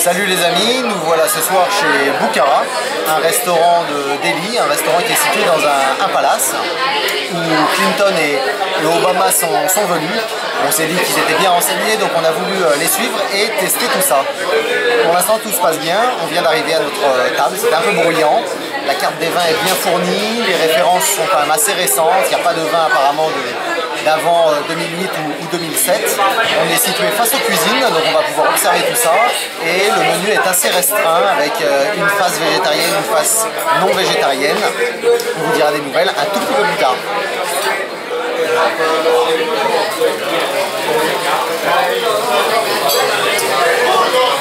Salut les amis, nous voilà ce soir chez Bukhara, un restaurant de Delhi, un restaurant qui est situé dans un palace où Clinton et Obama sont venus. On s'est dit qu'ils étaient bien renseignés, donc on a voulu les suivre et tester tout ça. Pour l'instant tout se passe bien, on vient d'arriver à notre table, c'est un peu bruyant. La carte des vins est bien fournie, les références sont quand même assez récentes, il n'y a pas de vin apparemment d'avant 2008 ou 2007. On est situé face aux cuisines, donc on va pouvoir observer tout ça. Et le menu est assez restreint avec une face végétarienne, une face non végétarienne. On vous dira des nouvelles un tout petit peu plus tard.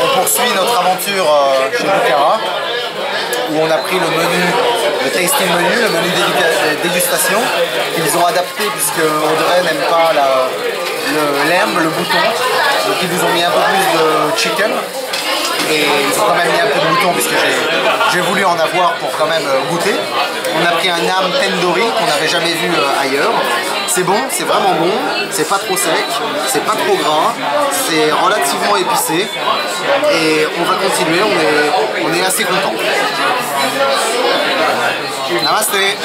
On poursuit notre aventure chez Bukhara, où on a pris le menu, le tasting menu, le menu dégustation, qu'ils ont adapté puisque Audrey n'aime pas l'herbe, le mouton, donc ils nous ont mis un peu plus de chicken. Et ils ont quand même mis un peu de mouton puisque j'ai voulu en avoir pour quand même goûter. On a pris un naan tandoori qu'on n'avait jamais vu ailleurs. C'est bon, c'est vraiment bon, c'est pas trop sec, c'est pas trop gras, c'est relativement épicé et on va continuer, on est assez content. Namasté.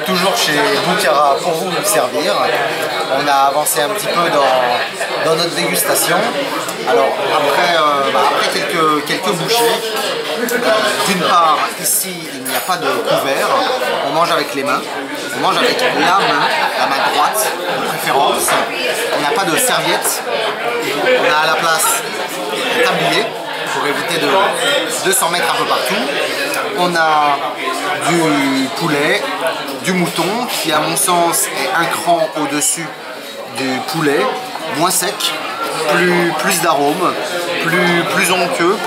Toujours chez Bukhara pour vous servir. On a avancé un petit peu dans notre dégustation. Alors après quelques bouchées, d'une part ici il n'y a pas de couvert, on mange avec les mains, on mange avec la main droite de préférence. On n'a pas de serviette, on a à la place un tablier pour éviter de s'en mettre un peu partout. On a du poulet, du mouton qui à mon sens est un cran au-dessus du poulet, moins sec, plus d'arômes, plus onctueux,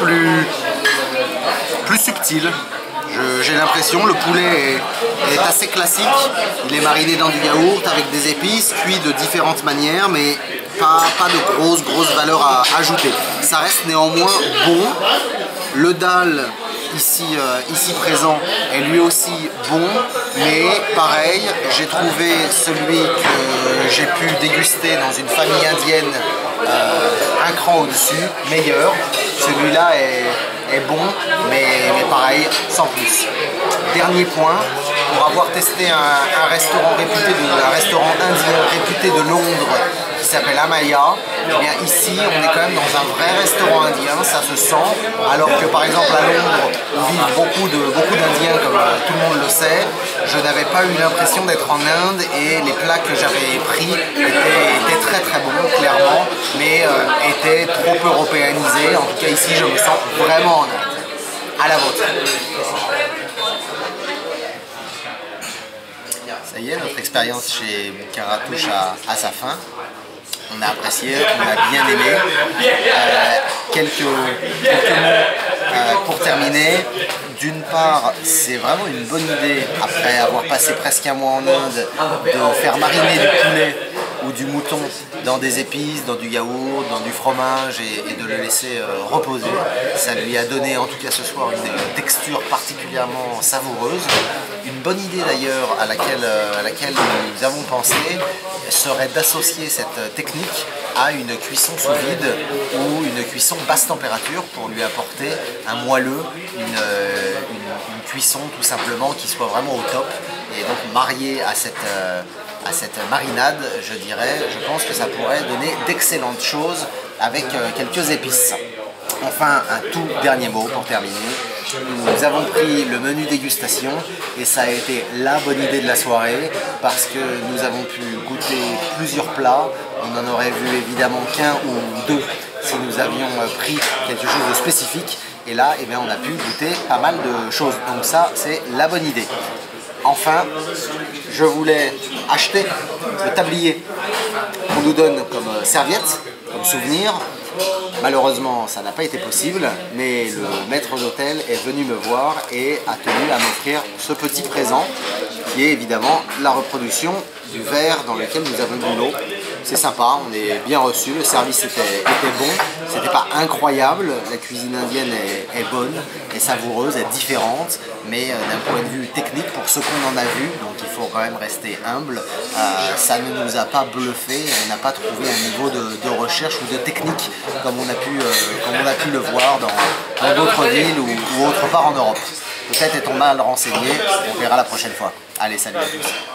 plus subtil. J'ai l'impression, le poulet est assez classique, il est mariné dans du yaourt avec des épices, cuit de différentes manières, mais pas de grosses valeurs à ajouter. Ça reste néanmoins bon. Le dal ici présent est lui aussi bon, mais pareil, j'ai trouvé celui que j'ai pu déguster dans une famille indienne un cran au-dessus, meilleur. Celui-là est bon, mais pareil, sans plus. Dernier point, pour avoir testé un restaurant indien réputé de Londres qui s'appelle Amaya, eh bien ici on est quand même dans un vrai restaurant indien, ça se sent, alors que par exemple à Londres où vivent beaucoup d'Indiens comme tout le monde le sait, je n'avais pas eu l'impression d'être en Inde et les plats que j'avais pris étaient très bons clairement, mais étaient trop européanisés. En tout cas ici je me sens vraiment en Inde. À la vôtre. Ça y est, notre expérience chez Bukhara touche à sa fin. On a apprécié, on a bien aimé. Quelques mots pour terminer. D'une part, c'est vraiment une bonne idée, après avoir passé presque un mois en Inde, de faire mariner du poulet ou du mouton dans des épices, dans du yaourt, dans du fromage et de le laisser reposer. Ça lui a donné, en tout cas ce soir, une texture particulièrement savoureuse. Une bonne idée d'ailleurs à laquelle nous avons pensé serait d'associer cette technique à une cuisson sous vide ou une cuisson basse température pour lui apporter un moelleux, une cuisson tout simplement qui soit vraiment au top, et donc marié à cette marinade, je pense que ça pourrait donner d'excellentes choses avec quelques épices. Enfin, un tout dernier mot pour terminer. Nous avons pris le menu dégustation et ça a été la bonne idée de la soirée parce que nous avons pu goûter plusieurs plats. On n'en aurait vu évidemment qu'un ou deux si nous avions pris quelque chose de spécifique. Et là, eh bien, on a pu goûter pas mal de choses. Donc ça, c'est la bonne idée. Enfin, je voulais acheter le tablier qu'on nous donne comme serviette, comme souvenir. Malheureusement, ça n'a pas été possible, mais le maître d'hôtel est venu me voir et a tenu à m'offrir ce petit présent, qui est évidemment la reproduction du verre dans lequel nous avons bu l'eau. c'est sympa, on est bien reçu, le service était bon, c'était pas incroyable, la cuisine indienne est bonne, est savoureuse, est différente, mais d'un point de vue technique, pour ce qu'on en a vu, donc il faut quand même rester humble, ça ne nous a pas bluffé, on n'a pas trouvé un niveau de recherche ou de technique comme on a pu le voir dans d'autres villes ou autre part en Europe. Peut-être est-on mal renseigné, on verra la prochaine fois. Allez, salut à tous.